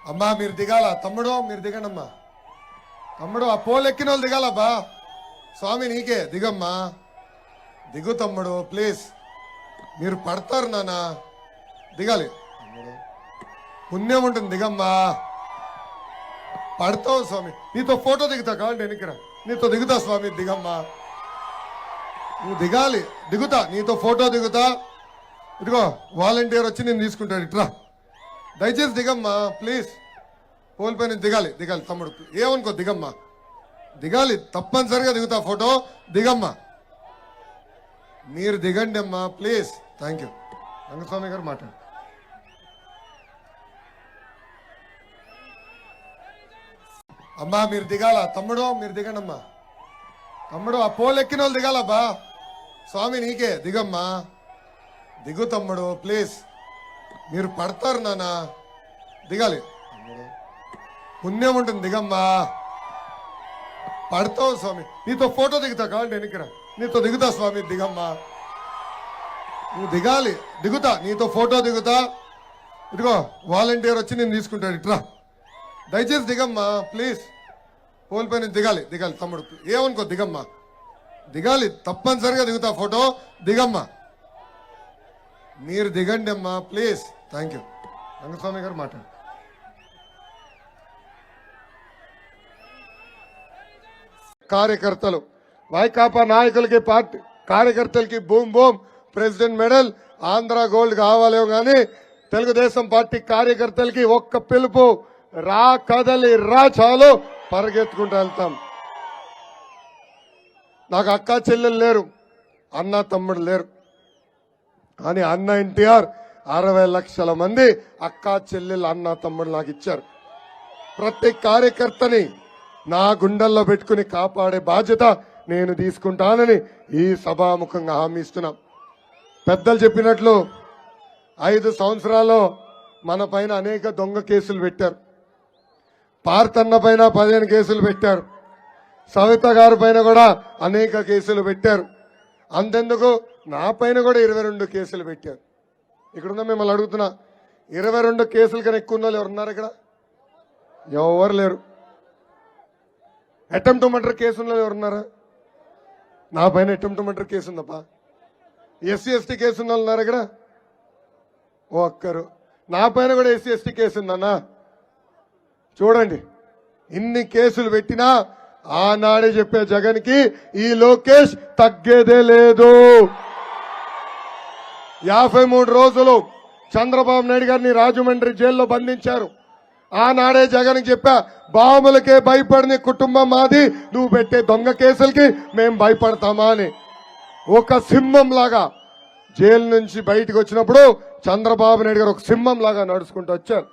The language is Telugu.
అమ్మా మీరు దిగాల తమ్ముడు, మీరు దిగండి అమ్మా. తమ్ముడు ఆ పోల్ ఎక్కిన వాళ్ళు దిగాలబ్బా. స్వామి నీకే దిగమ్మా, దిగు తమ్ముడు ప్లీజ్. మీరు పడతారు నానా, దిగాలి. పుణ్యం ఉంటుంది, దిగమ్మా. పడతావు స్వామి, నీతో ఫోటో దిగుతా కావాలి వెనకరా, నీతో దిగుతా స్వామి, దిగమ్మా. నువ్వు దిగాలి, దిగుతా, నీతో ఫోటో దిగుతా. ఇదిగో వాలంటీర్ వచ్చి నేను తీసుకుంటాడు, ఇట్రా దయచేసి దిగమ్మా ప్లీజ్. పోల్ పైన దిగాలి, దిగాలి తమ్ముడు, ఏమనుకో దిగమ్మా, దిగాలి, తప్పనిసరిగా దిగుతా ఫోటో, దిగమ్మా. మీరు దిగండి అమ్మా ప్లీజ్. Thank you. రంగస్వామి గారు మాట్లాడు. అమ్మా మీరు దిగాల తమ్ముడు, మీరు దిగండి అమ్మా. తమ్ముడు ఆ పోల్ ఎక్కిన వాళ్ళు దిగాలబ్బా. స్వామి నీకే దిగమ్మా, దిగు తమ్ముడు ప్లీజ్. మీరు పడతారు నానా, దిగాలి. పుణ్యం ఉంటుంది, దిగమ్మా. పడతావు స్వామి, నీతో ఫోటో దిగుతా కావాలి వెనకరా, నీతో దిగుతా స్వామి, దిగమ్మా. నువ్వు దిగాలి, దిగుతా, నీతో ఫోటో దిగుతా. ఇదిగో వాలంటీర్ వచ్చి నేను తీసుకుంటాడు, ఇట్రా దయచేసి దిగమ్మా ప్లీజ్. పోల్ పైన దిగాలి, దిగాలి తమ్ముడు, ఏమనుకో దిగమ్మా, దిగాలి, తప్పనిసరిగా దిగుతా ఫోటో, దిగమ్మా. మీరు దిగండి అమ్మా ప్లీజ్. Thank you. రంగస్వామి గారు మాట్లాడు. కార్యకర్తలు, వైకాపా నాయకులకి, పార్టీ కార్యకర్తలకి boom boom president medal, Andhra gold కావాలేమో కానీ తెలుగుదేశం పార్టీ కార్యకర్తలకి ఒక్క పిలుపు, రా కదలి రా, చాలు పరిగెత్తుకుంటూ వెళ్తాం. నాకు అక్క చెల్లెలు లేరు, అన్న తమ్ముడు లేరు, కానీ అన్న ఎన్టీఆర్ 60 లక్షల మంది అక్క చెల్లెలు అన్న తమ్ముడు నాకు ఇచ్చారు. ప్రతి కార్యకర్తని నా గుండెల్లో పెట్టుకుని కాపాడే బాధ్యత నేను తీసుకుంటానని ఈ సభాముఖంగా హామీ ఇస్తున్నా. పెద్దలు చెప్పినట్లు 5 సంవత్సరాల్లో మన పైన అనేక దొంగ కేసులు పెట్టారు. పార్థన్న పైన 15 కేసులు పెట్టారు. సవిత గారి పైన కూడా అనేక కేసులు పెట్టారు. అంతెందుకు నా పైన కూడా 22 కేసులు పెట్టారు. ఇక్కడున్న మిమ్మల్ని అడుగుతున్నా, 22 కేసులు కన్నా ఎక్కువ ఉన్న వాళ్ళు ఎవరున్నారు ఇక్కడ? ఎవరు లేరు. అటెంప్ట్ టు మర్డర్ కేసు ఉన్న ఎవరున్నారా? నా పైన అటెంప్ట్ టు మర్డర్ కేసు ఉందప్పా. ఎస్సీ ఎస్టీ కేసు ఉన్న వాళ్ళు ఉన్నారు ఇక్కడ? ఒక్కరు. నా పైన కూడా ఎస్సీ ఎస్టీ కేసు ఉందన్నా. చూడండి, ఇన్ని కేసులు పెట్టినా ఆనాడే చెప్పే జగన్ కి ఈ లోకేష్ తగ్గేదే లేదు. 53 రోజులు చంద్రబాబు నాయుడు గారిని రాజమండ్రి జైల్లో బంధించారు. ఆనాడే జగన్ చెప్పా, బాంబులకే భయపడిన కుటుంబం మాది, నువ్వు పెట్టే దొంగ కేసులకి మేం భయపడతామా అని. ఒక సింహం లాగా జైలు నుంచి బయటకు వచ్చినప్పుడు చంద్రబాబు నాయుడు గారు ఒక సింహం లాగా నడుచుకుంటూ వచ్చారు.